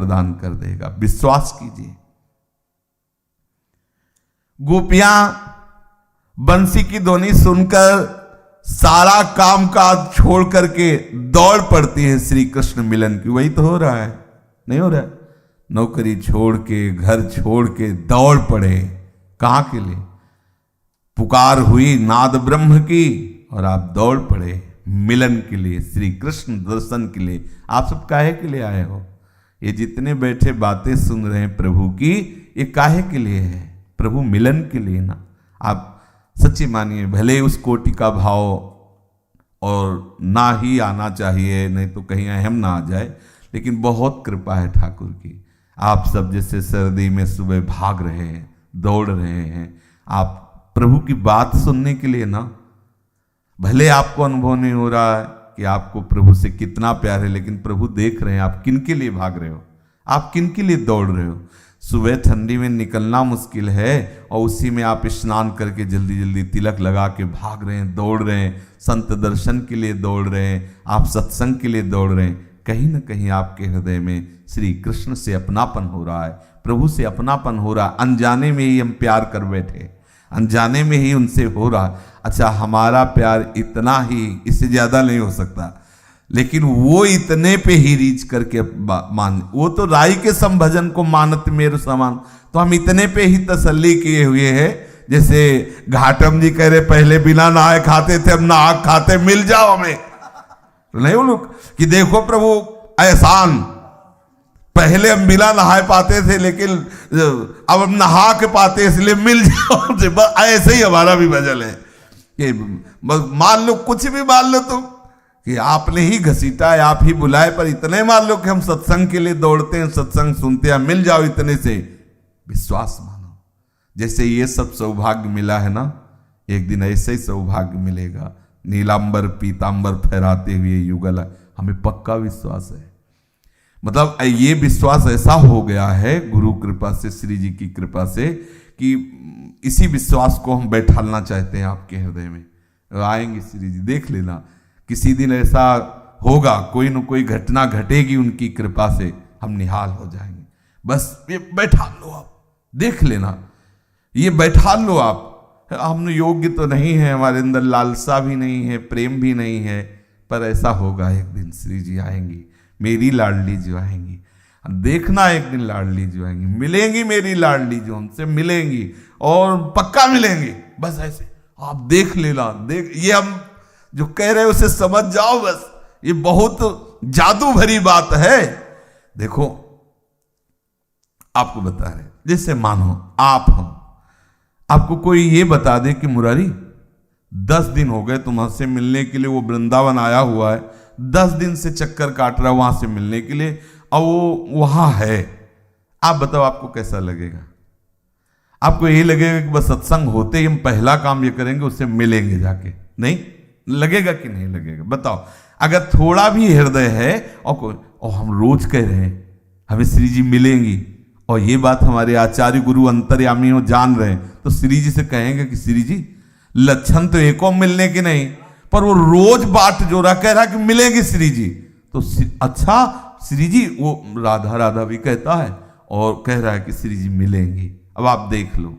प्रदान कर देगा, विश्वास कीजिए। गोपियां बंसी की ध्वनि सुनकर सारा काम काज छोड़ करके दौड़ पड़ती है श्री कृष्ण मिलन की। वही तो हो रहा है, नहीं हो रहा है? नौकरी छोड़ के, घर छोड़ के दौड़ पड़े, कहां के लिए? पुकार हुई नाद ब्रह्म की और आप दौड़ पड़े मिलन के लिए, श्री कृष्ण दर्शन के लिए। आप सब काहे के लिए आए हो? ये जितने बैठे बातें सुन रहे हैं प्रभु की, ये काहे के लिए है? प्रभु मिलन के लिए ना। आप सच्ची मानिए, भले उस कोटि का भाव और ना ही आना चाहिए, नहीं तो कहीं अहम ना आ जाए, लेकिन बहुत कृपा है ठाकुर की। आप सब जैसे सर्दी में सुबह भाग रहे हैं, दौड़ रहे हैं, आप प्रभु की बात सुनने के लिए ना। भले आपको अनुभव नहीं हो रहा है कि आपको प्रभु से कितना प्यार है, लेकिन प्रभु देख रहे हैं आप किन के लिए भाग रहे हो, आप किन के लिए दौड़ रहे हो। सुबह ठंडी में निकलना मुश्किल है और उसी में आप स्नान करके जल्दी जल्दी तिलक लगा के भाग रहे हैं, दौड़ रहे हैं, संत दर्शन के लिए दौड़ रहे हैं, आप सत्संग के लिए दौड़ रहे हैं। कहीं ना कहीं आपके हृदय में श्री कृष्ण से अपनापन हो रहा है, प्रभु से अपनापन हो रहा है। अनजाने में ही हम प्यार कर बैठे, अनजाने में ही उनसे हो रहा। अच्छा, हमारा प्यार इतना ही, इससे ज्यादा नहीं हो सकता, लेकिन वो इतने पे ही रीच करके मान, वो तो राई के संभजन को मानत मेरे समान, तो हम इतने पे ही तसल्ली किए हुए हैं। जैसे घाटम जी कह रहे पहले बिना नहाए खाते थे, अब नहा खाते, मिल जाओ हमें। तो नहीं वो लोग कि देखो प्रभु एहसान, पहले हम बिना नहाए पाते थे, लेकिन अब हम नहा के पाते, इसलिए मिल जाओ। ऐसे ही हमारा भी भजन है कि मान लो, कुछ भी मान लो तुम कि आपने ही घसीटा है, आप ही बुलाए, पर इतने मान लो कि हम सत्संग के लिए दौड़ते हैं, सत्संग सुनते हैं, मिल जाओ इतने से। विश्वास मानो, जैसे ये सब सौभाग्य मिला है ना, एक दिन ऐसे ही सौभाग्य मिलेगा। नीलांबर पीतांबर फहराते हुए युगल, हमें पक्का विश्वास है। मतलब ये विश्वास ऐसा हो गया है गुरु कृपा से, श्री जी की कृपा से, कि इसी विश्वास को हम बैठालना चाहते हैं आपके हृदय में। आएंगे श्री जी, देख लेना, किसी दिन ऐसा होगा, कोई न कोई घटना घटेगी उनकी कृपा से, हम निहाल हो जाएंगे। बस ये बैठा लो, आप देख लेना, ये बैठा लो आप। हम योग्य तो नहीं है, हमारे अंदर लालसा भी नहीं है, प्रेम भी नहीं है, पर ऐसा होगा एक दिन श्री जी आएंगी, मेरी लाडली जो आएंगी। देखना एक दिन लाडली जो आएंगी, मिलेंगी मेरी लाडली जो, हमसे मिलेंगी और पक्का मिलेंगी। बस ऐसे आप देख लेना, देख, ये हम जो कह रहे हैं उसे समझ जाओ। बस ये बहुत जादू भरी बात है। देखो आपको बता रहे, जैसे मानो आप हम, आपको कोई ये बता दे कि मुरारी 10 दिन हो गए तुमसे मिलने के लिए, वो वृंदावन आया हुआ है, 10 दिन से चक्कर काट रहा है वहां से मिलने के लिए, और वो वहां है। आप बताओ आपको कैसा लगेगा? आपको यही लगेगा कि बस सत्संग होते ही हम पहला काम ये करेंगे, उससे मिलेंगे जाके? नहीं लगेगा कि नहीं लगेगा? बताओ। अगर थोड़ा भी हृदय है और हम रोज कह रहे हैं हमें श्री जी मिलेंगी, और ये बात हमारे आचार्य गुरु अंतर्यामी हो जान रहे हैं, तो श्री जी से कहेंगे कि श्री जी लक्षण तो एको मिलने के नहीं, पर वो रोज बाट जो रहा, कह रहा कि मिलेंगे श्री जी, तो अच्छा श्री जी, वो राधा राधा भी कहता है और कह रहा है कि श्री जी मिलेंगी। अब आप देख लो,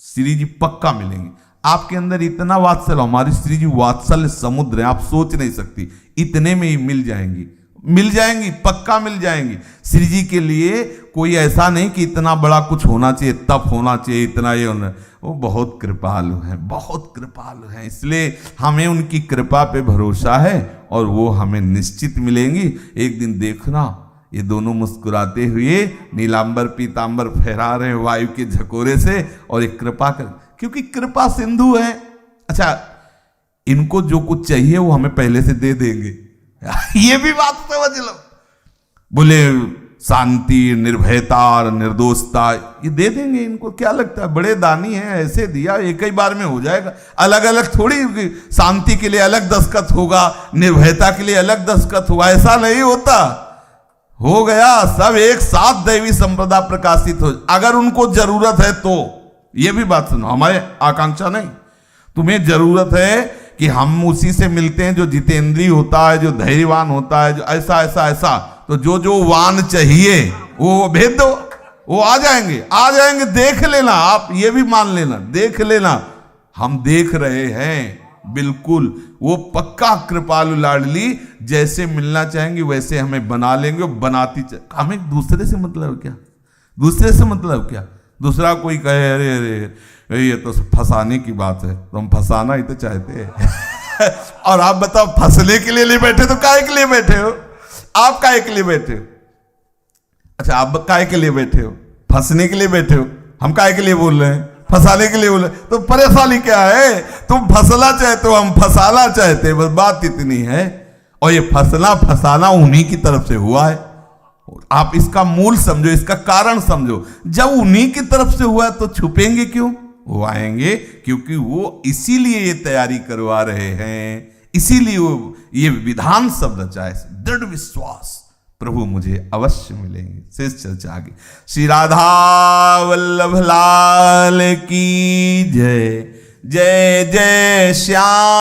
श्री जी पक्का मिलेंगे। आपके अंदर इतना वात्सल्य, हमारी श्री जी वात्सल्य समुद्र है, आप सोच नहीं सकती, इतने में ही मिल जाएंगी, मिल जाएंगी, पक्का मिल जाएंगी। श्री जी के लिए कोई ऐसा नहीं कि इतना बड़ा कुछ होना चाहिए, तप होना चाहिए, इतना ये होना, वो बहुत कृपालु है, बहुत कृपालु है। इसलिए हमें उनकी कृपा पे भरोसा है और वो हमें निश्चित मिलेंगी। एक दिन देखना, ये दोनों मुस्कुराते हुए नीलांबर पीतांबर फहरा रहे हैं वायु के झकोरे से, और एक कृपा कर, क्योंकि कृपा सिंधु है। अच्छा, इनको जो कुछ चाहिए वो हमें पहले से दे देंगे, ये भी बात समझ लो। बोले शांति, निर्भयता, निर्दोषता, ये दे देंगे। इनको क्या लगता है बड़े दानी हैं, ऐसे दिया एक ही बार में हो जाएगा? अलग अलग थोड़ी, शांति के लिए अलग दस्तखत होगा, निर्भयता के लिए अलग दस्तखत होगा, ऐसा नहीं होता। हो गया सब एक साथ दैवी संप्रदा प्रकाशित हो। अगर उनको जरूरत है तो, ये भी बात सुनो, हमारे आकांक्षा नहीं, तुम्हें जरूरत है कि हम उसी से मिलते हैं जो जितेंद्रीय होता है, जो धैर्यवान होता है, जो ऐसा ऐसा ऐसा, तो जो जो वान चाहिए वो भेज दो, वो आ जाएंगे, देख लेना, आप ये भी मान लेना, देख लेना, हम देख रहे हैं, बिल्कुल वो पक्का कृपालु लाडली, जैसे मिलना चाहेंगे वैसे हमें बना लेंगे, बनाती हमें दूसरे से मतलब क्या, दूसरे से मतलब क्या, दूसरा कोई कहे अरे अरे ये तो फंसाने की बात है, तो हम फंसाना ही तो चाहते हैं और आप बताओ फंसने के लिए नहीं बैठे तो काहे के लिए बैठे हो, आप काहे के लिए बैठे हो, अच्छा आप काहे के लिए बैठे हो, फंसने के लिए बैठे हो, हम काहे के लिए बोल रहे हैं, फंसाने के लिए बोले, तो परेशानी क्या है, तुम फंसना चाहते हो, हम फंसाना चाहते हैं, बस बात इतनी है। और ये फंसाना उन्हीं की तरफ से हुआ है, आप इसका मूल समझो, इसका कारण समझो, जब उन्हीं की तरफ से हुआ है तो छुपेंगे क्यों, वो आएंगे, क्योंकि वो इसीलिए ये तैयारी करवा रहे हैं, इसीलिए वो ये विधान सब रचा है, दृढ़ विश्वास प्रभु मुझे अवश्य मिलेंगे। शेष चर्चा आगे। श्री राधा वल्लभ लाल की जय, जय जय श्याम।